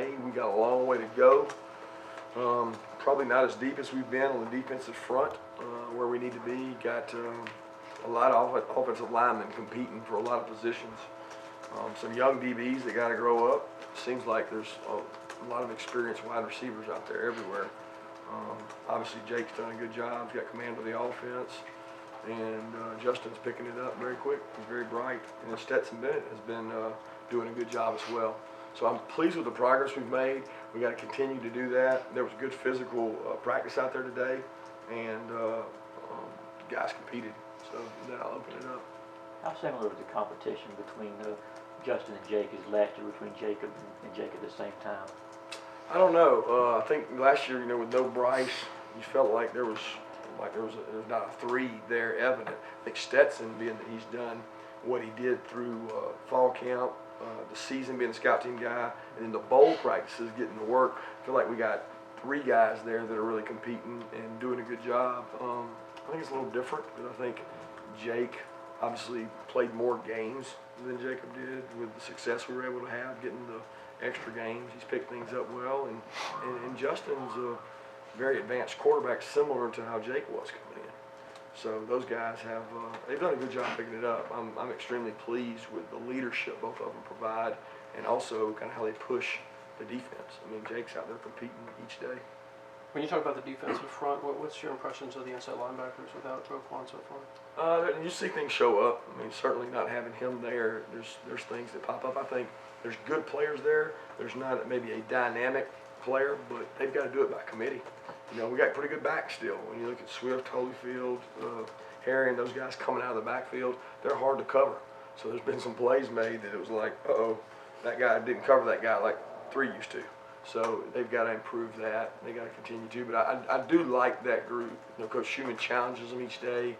made. We got a long way to go. Probably not as deep as we've been on the defensive front, where we need to be. Got a lot of offensive linemen competing for a lot of positions. Some young DBs that got to grow up. Seems like there's a lot of experienced wide receivers out there everywhere. Obviously, Jake's done a good job. He's got command of the offense. And Justin's picking it up very quick. He's very bright. And then Stetson Bennett has been doing a good job as well. So I'm pleased with the progress we've made. We got to continue to do that. There was good physical practice out there today, and guys competed. So then I'll open it up. How similar was the competition between Justin and Jake as last year between Jacob and Jake at the same time? I don't know. I think last year, with no Bryce, you felt like there was not a three there evident. I think Stetson, being that he's done what he did through fall camp, the season being the scout team guy, and then the bowl practices getting to work. I feel like we got three guys there that are really competing and doing a good job. I think it's a little different because I think Jake obviously played more games than Jacob did with the success we were able to have getting the extra games. He's picked things up well, and Justin's a very advanced quarterback, similar to how Jake was coming in. So those guys have they've done a good job picking it up. I'm extremely pleased with the leadership both of them provide, and also kind of how they push the defense. I mean, Jake's out there competing each day. When you talk about the defensive front, what's your impressions of the inside linebackers without Roquan so far? You see things show up. I mean, certainly not having him there, there's things that pop up. I think there's good players there. There's not maybe a dynamic player, but they've got to do it by committee. We got pretty good backs still. When you look at Swift, Holyfield, Harry, and those guys coming out of the backfield, they're hard to cover. So there's been some plays made that it was like, uh-oh, that guy didn't cover that guy like 3 used to. So they've got to improve that. They got to continue to. But I do like that group. Coach Schumann challenges them each day.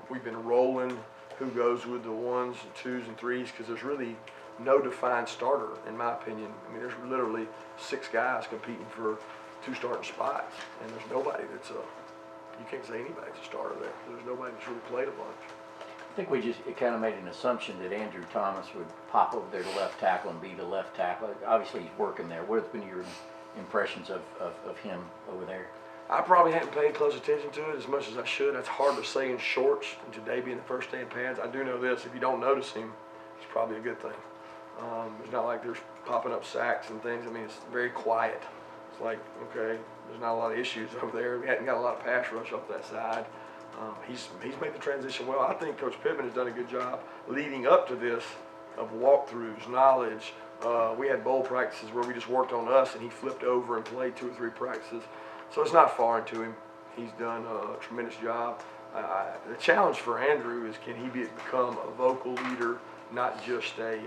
We've been rolling who goes with the 1s and 2s and 3s because there's really no defined starter, in my opinion. I mean, there's literally 6 guys competing for 2 starting spots, and there's nobody that's you can't say anybody's a starter there. There's nobody that's really played a bunch. I think we just kind of made an assumption that Andrew Thomas would pop over there to left tackle and be the left tackle. Obviously, he's working there. What have been your impressions of him over there? I probably hadn't paid close attention to it as much as I should. That's hard to say in shorts, and today being the first day in pads. I do know this: if you don't notice him, it's probably a good thing. It's not like there's popping up sacks and things. I mean, it's very quiet. It's like, okay, there's not a lot of issues over there. We hadn't got a lot of pass rush up that side. He's made the transition well. I think Coach Pittman has done a good job leading up to this of walkthroughs, knowledge. We had bowl practices where we just worked on us, and he flipped over and played 2 or 3 practices. So it's not foreign to him. He's done a tremendous job. The challenge for Andrew is, can he become a vocal leader, not just a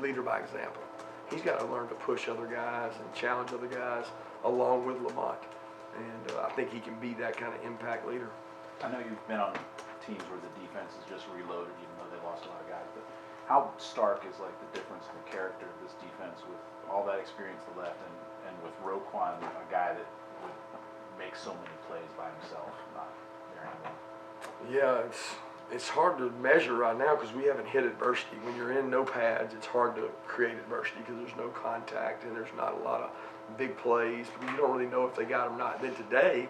leader by example. He's got to learn to push other guys and challenge other guys along with Lamont. And I think he can be that kind of impact leader. I know you've been on teams where the defense is just reloaded, even though they lost a lot of guys. But how stark is like the difference in the character of this defense with all that experience left, and with Roquan, a guy that would make so many plays by himself, not there anymore? Yeah, it's hard to measure right now because we haven't hit adversity. When you're in no pads, it's hard to create adversity because there's no contact and there's not a lot of big plays. You don't really know if they got them or not. Then today,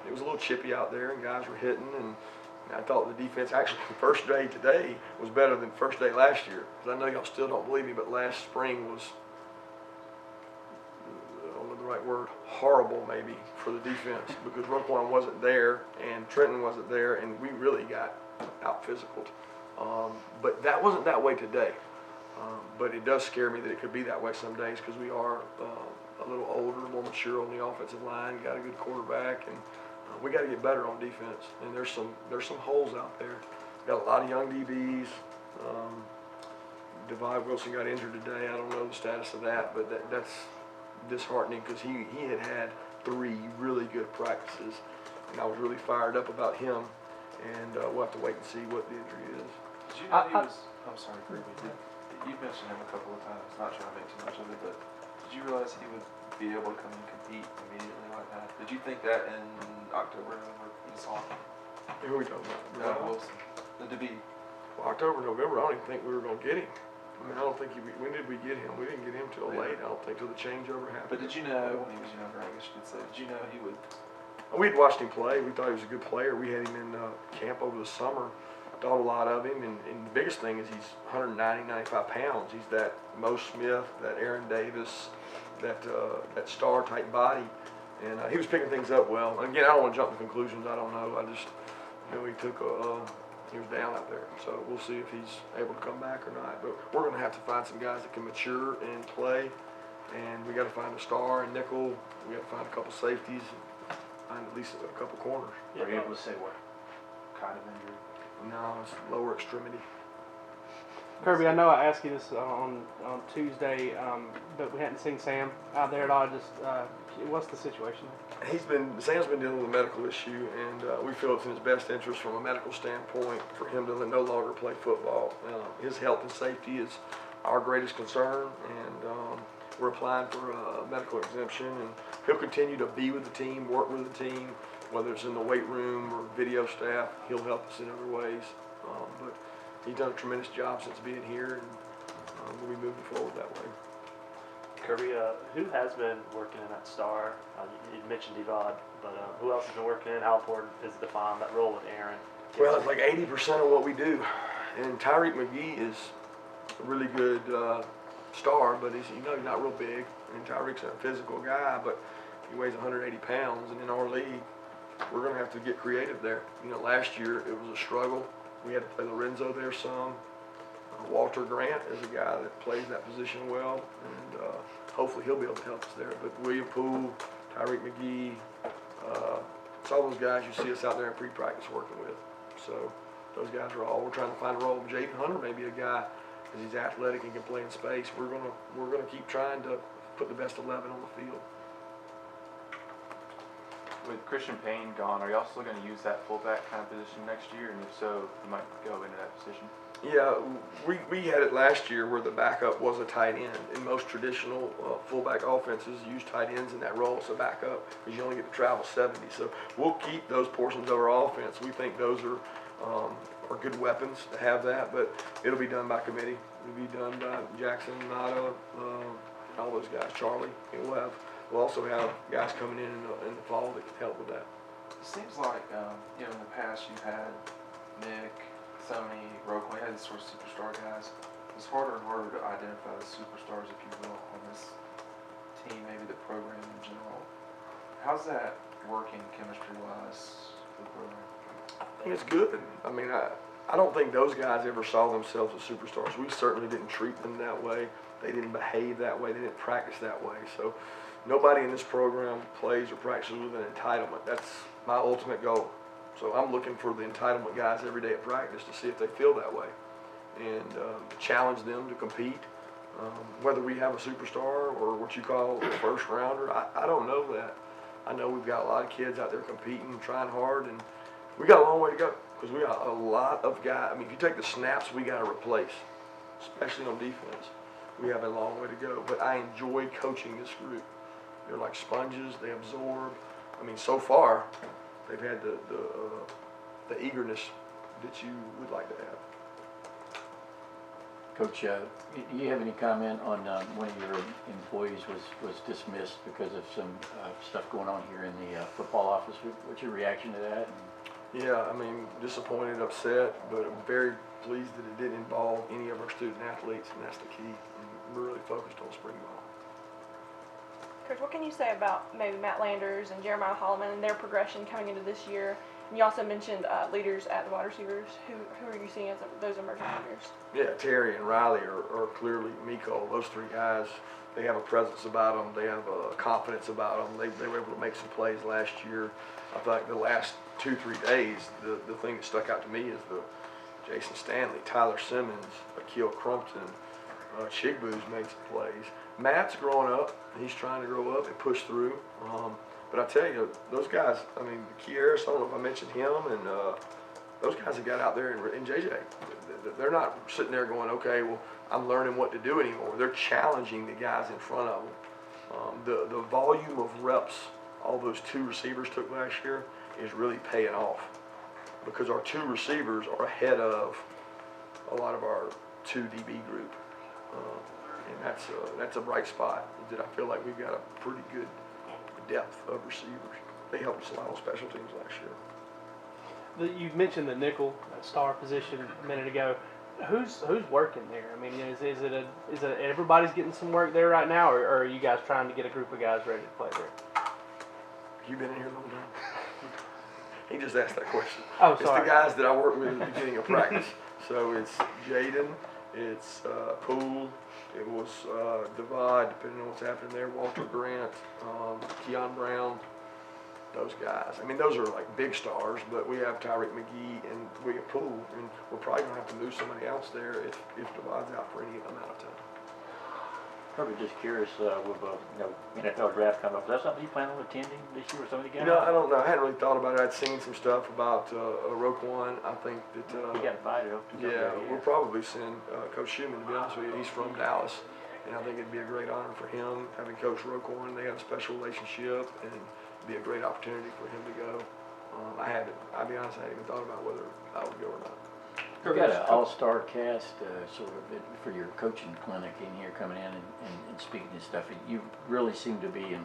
it was a little chippy out there and guys were hitting, and I thought the defense, actually the first day today was better than first day last year. Because I know y'all still don't believe me, but last spring was, I don't know the right word, horrible maybe for the defense because Roquan wasn't there and Trenton wasn't there, and we really got out physicaled. But that wasn't that way today. But it does scare me that it could be that way some days because we are a little older, more mature on the offensive line, got a good quarterback, and we got to get better on defense. And there's some holes out there. Got a lot of young DBs. Devon Wilson got injured today. I don't know the status of that, but that's disheartening because he had 3 really good practices, and I was really fired up about him. And we'll have to wait and see what the injury is. Did you know he was? I'm sorry, Kirby. You mentioned him a couple of times. Not trying to make too much of it, but did you realize he would be able to come and compete immediately like that? Did you think that in October when you saw him? Who are we talking about? Wilson, the DB. Well, October, November, I don't even think we were going to get him. I mean, I don't think when did we get him? We didn't get him till late. I don't think till the changeover happened. But did you know when he was younger? I guess you could say. Did you know he would? We'd watched him play. We thought he was a good player. We had him in camp over the summer. Thought a lot of him. And the biggest thing is he's 190, 95 pounds. He's that Mo Smith, that Aaron Davis, that star type body. And he was picking things up well. And again, I don't want to jump to conclusions. I don't know. I just know he was down out there. So we'll see if he's able to come back or not. But we're going to have to find some guys that can mature and play. And we got to find a star and nickel. We got to find a couple safeties. Find at least a couple corners. Are you able to say what kind of injury? No, it's lower extremity. Kirby, I know I asked you this on Tuesday, but we hadn't seen Sam out there at all. Just what's the situation? Sam's been dealing with a medical issue, and we feel it's in his best interest from a medical standpoint for him to no longer play football. His health and safety is our greatest concern, and we're applying for a medical exemption, and he'll continue to be with the team, work with the team, whether it's in the weight room or video staff. He'll help us in other ways, but he's done a tremendous job since being here, and we'll be moving forward that way. Kirby, who has been working in that star? You mentioned Evad, but who else has been working in? How important is it to find that role with Aaron? Well, it's like 80% of what we do, and Tyreek McGee is a really good star, but he's not real big, and Tyreek's a physical guy, but he weighs 180 pounds, and in our league, we're going to have to get creative there. Last year it was a struggle. We had to play Lorenzo there some. Walter Grant is a guy that plays that position well, and hopefully he'll be able to help us there. But William Poole, Tyreek McGee, it's all those guys you see us out there in pre-practice working with. So those guys are all, we're trying to find a role. Jaden Hunter may be a guy, because he's athletic and can play in space. We're gonna keep trying to put the best 11 on the field. With Christian Payne gone, are y'all still going to use that fullback kind of position next year? And if so, you might go into that position? Yeah, we had it last year where the backup was a tight end. In most traditional fullback offenses, use tight ends in that role as a backup because you only get to travel 70. So we'll keep those portions of our offense. We think those are good weapons to have that, but it'll be done by committee. It'll be done by Jackson, Nada, all those guys, Charlie. We'll also have guys coming in the fall that can help with that. It seems like in the past you've had Nick, Sony, Roquan, you had these sort of superstar guys. It's harder and harder to identify the superstars, if you will, on this team, maybe the program in general. How's that working chemistry-wise for the program? I think it's good. I mean, I don't think those guys ever saw themselves as superstars. We certainly didn't treat them that way. They didn't behave that way. They didn't practice that way. So nobody in this program plays or practices with an entitlement. That's my ultimate goal. So I'm looking for the entitlement guys every day at practice to see if they feel that way and challenge them to compete. Whether we have a superstar or what you call a first rounder, I don't know that. I know we've got a lot of kids out there competing, trying hard, and we got a long way to go because we got a lot of guys. I mean, if you take the snaps we got to replace, especially on defense, we have a long way to go. But I enjoy coaching this group. They're like sponges. They absorb. I mean, so far, they've had the eagerness that you would like to have. Coach, do you have any comment on one of your employees was dismissed because of some stuff going on here in the football office? What's your reaction to that? Yeah, I mean, disappointed, upset, but I'm very pleased that it didn't involve any of our student athletes, and that's the key. And we're really focused on spring ball. Coach, what can you say about maybe Matt Landers and Jeremiah Holloman and their progression coming into this year? And you also mentioned leaders at the wide receivers. Who are you seeing as those emerging leaders? Yeah, Terry and Riley are clearly Miko. Those three guys, they have a presence about them. They have a confidence about them. They were able to make some plays last year. I think the last 2-3 days, the thing that stuck out to me is the Jason Stanley, Tyler Simmons, Akil Crumpton, Chigboo's made some plays. Matt's growing up. He's trying to grow up and push through. But I tell you, those guys, I mean, Kieris, I don't know if I mentioned him, and those guys that got out there and JJ, they're not sitting there going, okay, well, I'm learning what to do anymore. They're challenging the guys in front of them. The volume of reps all those two receivers took last year is really paying off because our two receivers are ahead of a lot of our 2 DB group. and that's a bright spot. That I feel like we've got a pretty good depth of receivers. They helped us a lot on special teams last year. You mentioned the nickel star position a minute ago. Who's working there? I mean, is it everybody's getting some work there right now, or are you guys trying to get a group of guys ready to play there? You been in here a long time? He just asked that question. Oh, It's sorry. the guys that I work with at the beginning of practice. So it's Jaden, it's Poole, it was Devad, depending on what's happening there, Walter Grant, Keon Brown, those guys. I mean, those are like big stars, but we have Tyreek McGee and William Poole, and we're probably going to have to move somebody else there if Devad's out for any amount of time. Probably just curious, with NFL draft coming up, is that something you plan on attending this year or something again? You know, I don't know. I hadn't really thought about it. I'd seen some stuff about Roquan. I think that He got invited. yeah, we'll probably send Coach Schumann, to be honest with you. He's from Dallas, and I think it'd be a great honor for him, having Coach Roquan. They have a special relationship, and it'd be a great opportunity for him to go. I'll be honest, I hadn't even thought about whether I would go or not. You've got an all-star cast, sort of, for your coaching clinic in here, coming in and speaking and stuff. You really seem to be,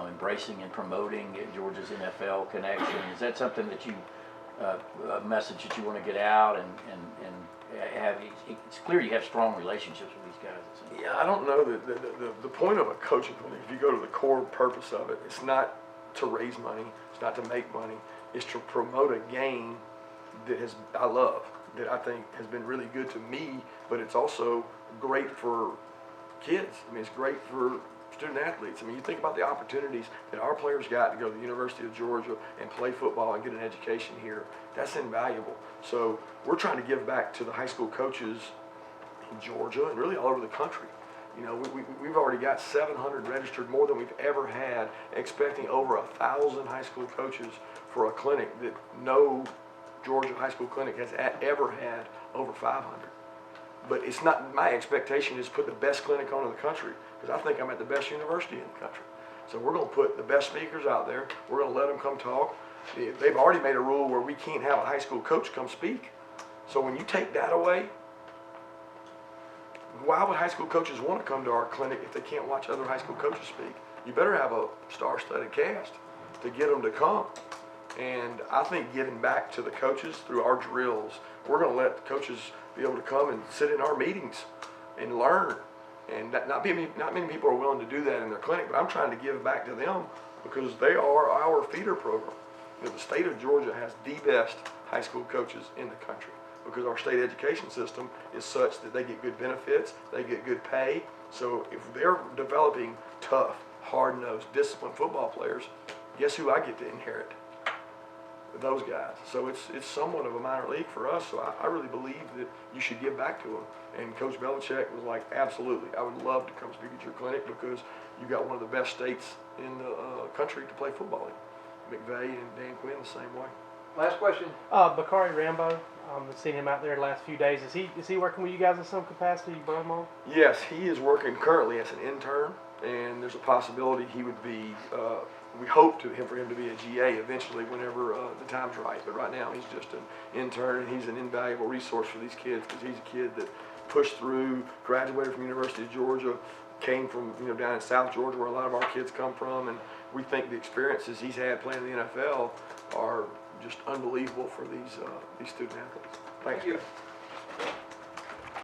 embracing and promoting Georgia's NFL connection. Is that something that you, a message that you want to get out and have? It's clear you have strong relationships with these guys. It seems. Yeah, I don't know that the point of a coaching clinic, if you go to the core purpose of it, it's not to raise money, it's not to make money, it's to promote a game that I love, that I think has been really good to me, but it's also great for kids. I mean, it's great for student athletes. I mean, you think about the opportunities that our players got to go to the University of Georgia and play football and get an education here. That's invaluable. So we're trying to give back to the high school coaches in Georgia and really all over the country. You know, we've already got 700 registered, more than we've ever had, expecting over 1,000 high school coaches for a clinic that no Georgia high school clinic has ever had over 500. But it's not, my expectation is put the best clinic on in the country, because I think I'm at the best university in the country. So we're going to put the best speakers out there. We're going to let them come talk. They've already made a rule where we can't have a high school coach come speak. So when you take that away, why would high school coaches want to come to our clinic if they can't watch other high school coaches speak? You better have a star-studded cast to get them to come. And I think getting back to the coaches through our drills, we're going to let the coaches be able to come and sit in our meetings and learn. And not many people are willing to do that in their clinic, but I'm trying to give back to them because they are our feeder program. You know, the state of Georgia has the best high school coaches in the country because our state education system is such that they get good benefits, they get good pay. So if they're developing tough, hard-nosed, disciplined football players, guess who I get to inherit? Those guys. So it's somewhat of a minor league for us. So I really believe that you should give back to them. And Coach Belichick was like, absolutely, I would love to come speak at your clinic because you got one of the best states in the country to play football in. McVay and Dan Quinn the same way. Last question. Bakari Rambo, I've seen him out there the last few days. Is he working with you guys in some capacity? You brought him on? Yes, he is working currently as an intern, and there's a possibility he would be. We hope for him to be a GA eventually, whenever the time's right. But right now, he's just an intern, and he's an invaluable resource for these kids because he's a kid that pushed through, graduated from University of Georgia, came from down in South Georgia where a lot of our kids come from, and we think the experiences he's had playing in the NFL are just unbelievable for these student athletes. Thanks, Thank you. guys.